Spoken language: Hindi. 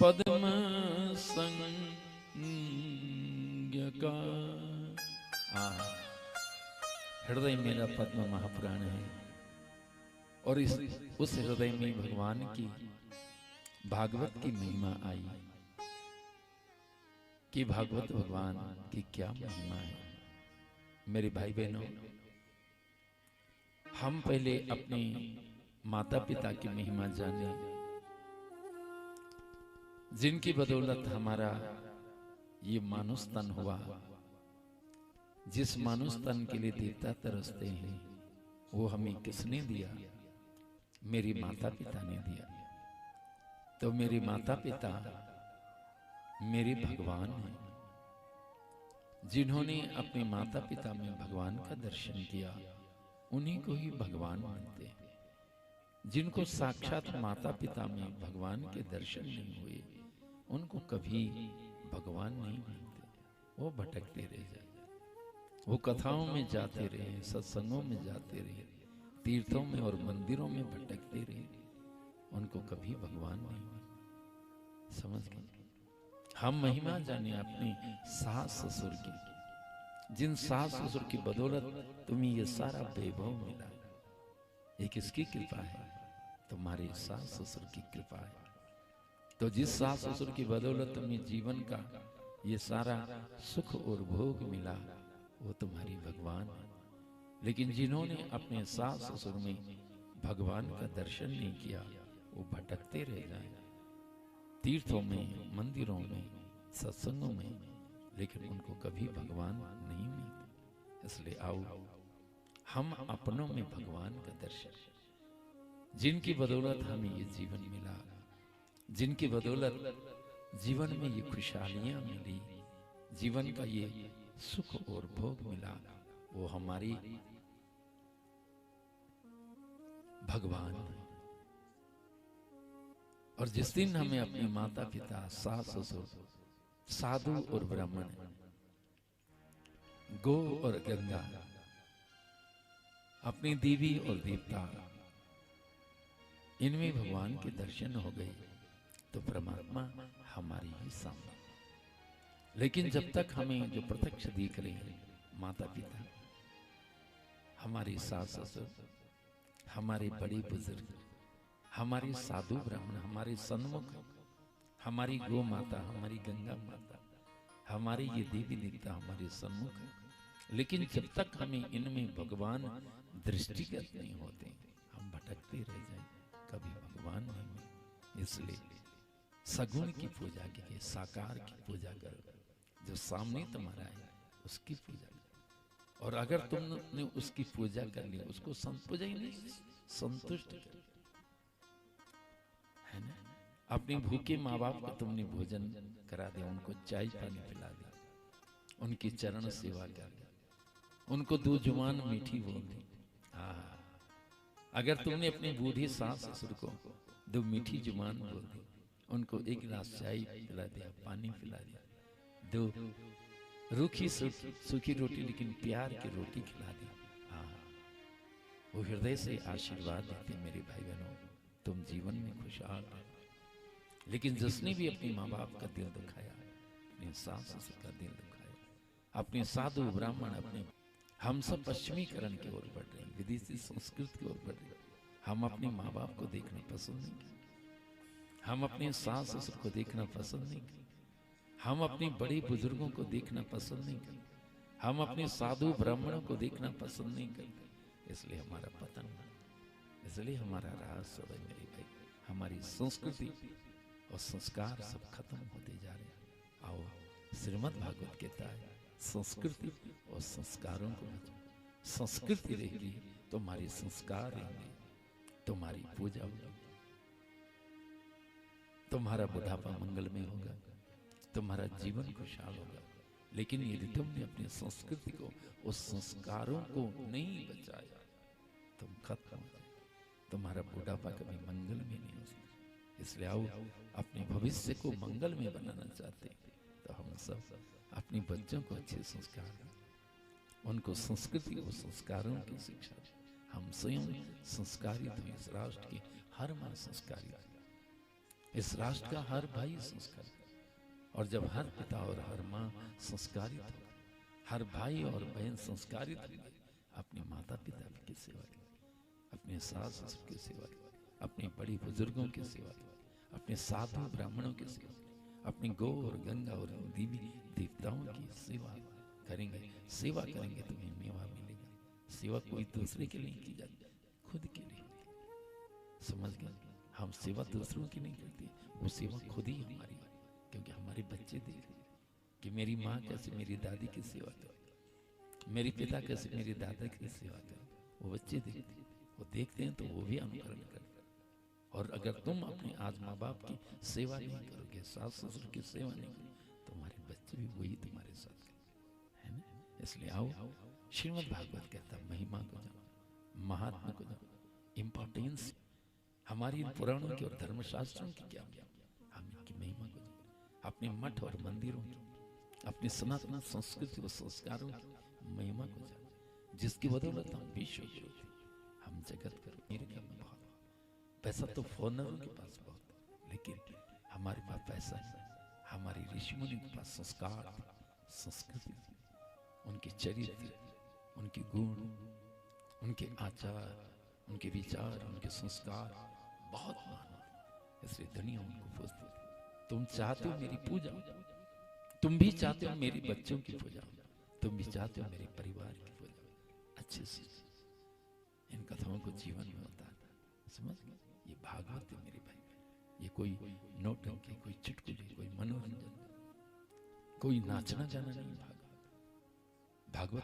पद्म संज्ञ का। हृदय मेरा पद्म महापुराण है और उस हृदय में भगवान की भागवत की महिमा आई कि भागवत भगवान की क्या महिमा है। मेरे भाई बहनों, हम पहले अपने माता पिता की महिमा जाने, जिनकी बदौलत हमारा ये मानुष तन हुआ। जिस मानुष तन के लिए देवता तरसते हैं वो हमें किसने दिया? मेरे माता पिता ने दिया। तो मेरे माता पिता मेरे भगवान हैं, जिन्होंने अपने माता पिता में भगवान का दर्शन किया उन्हीं को ही भगवान मानते हैं। जिनको साक्षात माता पिता में भगवान के दर्शन नहीं हुए उनको कभी भगवान नहीं मानते। वो भटकते रह जाए, वो कथाओं में जाते रहे, सत्संगों में जाते रहे, तीर्थों में और मंदिरों में भटकते रहे, उनको कभी भगवान नहीं माने। समझ गए? हम महिमा जाने अपने सास ससुर की, जिन सास ससुर की बदौलत तुम्हें ये सारा वैभव मिला। ये किसकी कृपा है? तुम्हारे सास ससुर की कृपा है। तो जिस सास ससुर की बदौलत तुम्हें जीवन का ये सारा सुख और भोग मिला वो तुम्हारी भगवान है। लेकिन जिन्होंने अपने सास ससुर में भगवान का दर्शन नहीं किया वो भटकते रह जाए, तीर्थों में, मंदिरों में, सत्संगों में, लेकिन उनको कभी भगवान नहीं मिलते। इसलिए आओ हम अपनों में भगवान का दर्शन, जिनकी बदौलत हमें ये जीवन मिला, जिनकी बदौलत जीवन में ये खुशहालियां मिली, जीवन का ये सुख और भोग मिला, वो हमारी भगवान है। और जिस दिन हमें अपने माता पिता, सास ससुर, साधु और ब्राह्मण, गौ और गंगा, अपनी देवी और देवता, इनमें भगवान के दर्शन हो गए तो परमात्मा हमारी ही सामने। लेकिन जब तक हमें जो प्रत्यक्ष दिख रहे हैं माता पिता, हमारे सास ससुर, हमारे बड़े बुजुर्ग, हमारे साधु ब्राह्मण हमारे सन्मुख, हमारी गौ माता, हमारी गंगा माता, हमारे ये देवी देवता हमारे सन्मुख, लेकिन जब तक हमें इनमें भगवान दृष्टिगत नहीं होते हम भटकते रह जाए, कभी भगवान नहीं मिले। इसलिए सगुण की पूजा कीजिए, साकार की पूजा करो, जो सामने तुम्हारा है उसकी पूजा करो। और अगर तुमने उसकी पूजा कर ली, उसको पूजा ही नहीं, संतुष्ट कर, है ना? अपने भूखे माँ बाप को तुमने भोजन करा दिया, उनको चाय पानी पिला दिया, उनकी चरण सेवा कर दी, उनको दो जुबान मीठी बोल दी। अगर तुमने अपने बूढ़े सास ससुर को दो मीठी जुबान बोल दी, उनको एक गिलास चाय पिला दिया, पानी पिला दिया, दो रूखी सूखी रोटी लेकिन प्यार की रोटी खिला दी, वो हृदय से आशीर्वाद देते मेरे भाई बहनों, तुम जीवन में खुशहाल रहो। लेकिन जिसने भी अपने माँ बाप का दिल दुखाया, अपने सास ससुर का दिल दुखाया, अपने साधु ब्राह्मण, अपने, हम सब पश्चिमीकरण की ओर बढ़ रहे हैं, विदेशी संस्कृति की ओर बढ़ रहे हैं। हम अपने माँ बाप को देखना पसंद नहीं करते, हम अपने सास ससुर को देखना पसंद नहीं करते, हम अपने बड़े बुजुर्गों को देखना पसंद नहीं करते, हम अपने साधु ब्राह्मणों को देखना पसंद नहीं करते। इसलिए हमारा पतन है, इसलिए हमारा राज सब है मेरे भाई। हमारी संस्कृति और संस्कार सब खत्म होते जा रहे हैं। आओ श्रीमद् भागवत कहता है संस्कृति और संस्कारों को बचाओ। संस्कृति रहेगी तुम्हारे संस्कार रहेंगे, तुम्हारी पूजा होगी, तुम्हारा बुढ़ापा मंगलमय होगा, तुम्हारा जीवन खुशहाल होगा। लेकिन यदि तुमने अपनी संस्कृति को, उस संस्कारों को नहीं बचाया, तुम खत्म हो जाए, तुम्हारा बुढ़ापा कभी मंगलमय नहीं हो सकता। इसलिए आओ अपने भविष्य को मंगलमय बनाना चाहते हैं तो हम सब अपने बच्चों को अच्छे संस्कार दें, उनको संस्कृति और संस्कारों की शिक्षा दें। हम स्वयं संस्कारित हुए, इस राष्ट्र की हर मां संस्कारित। इस राष्ट्र का हर भाई संस्कारित, और जब हर पिता और हर माँ संस्कारित हो, हर भाई और बहन संस्कारित होंगे, अपने माता पिता की सेवा करें, अपने सास ससुर की सेवा करें, अपने बड़ी बुजुर्गों की सेवा करें, अपने साधु ब्राह्मणों की सेवा करें, अपनी गौ और गंगा और देवी देवताओं की सेवा करेंगे। सेवा करेंगे तो तुम्हें मेवा मिलेगा। सेवा कोई दूसरे के लिए की जाती, खुद के लिए। समझ गए? हम सेवा दूसरों की नहीं करते, वो सेवा खुद ही हमारी है, क्योंकि हमारे बच्चे देख रहे कि मेरी माँ कैसे मेरी दादी की सेवा करे, मेरे पिता कैसे मेरी दादा की सेवा करे। वो बच्चे देखते, वो देखते हैं तो वो भी अनुकरण करते। और अगर तुम अपने आज माँ बाप की सेवा नहीं करोगे, सास ससुर की सेवा नहीं करोगे, तुम्हारे बच्चे भी वही तुम्हारे साथ करेंगे, है ना? इसलिए आओ, श्रीमद् भागवत कहता है महिमा को जानो, महात्मा को जानो, इंपॉर्टेंस हमारी पुराणों की और धर्मशास्त्रों की क्या, हम इनकी महिमा को जानो, अपने मठ और मंदिरों की, अपनी सनातन संस्कृति और संस्कारों की महिमा को जानो, जिसकी बदौलत हम विश्व गुरु थे, हम जगत गुरु। मेरे क्या में बहुत पैसा तो फॉरनरों के पास बहुत, लेकिन हमारे पास पैसा नहीं, हमारे ऋषि मुनि के पास संस्कार, संस्कृति, उनके चरित्र, उनके गुण, उनके आचार, उनके विचार, उनके संस्कार बहुत महान है। इसलिए दुनिया उनको पूजती है। तुम चाहते हो मेरी पूजा, तुम भी चाहते हो मेरे बच्चों की पूजा, तुम भी चाहते हो मेरे परिवार की पूजा। अच्छे से इन कथाओं को जीवन में उतारना। समझ गए? ये भागवत है मेरे भाई, ये कोई नौटंकी, कोई चुटकुले, कोई मनोरंजन, कोई नाचना गाना नहीं। भागवत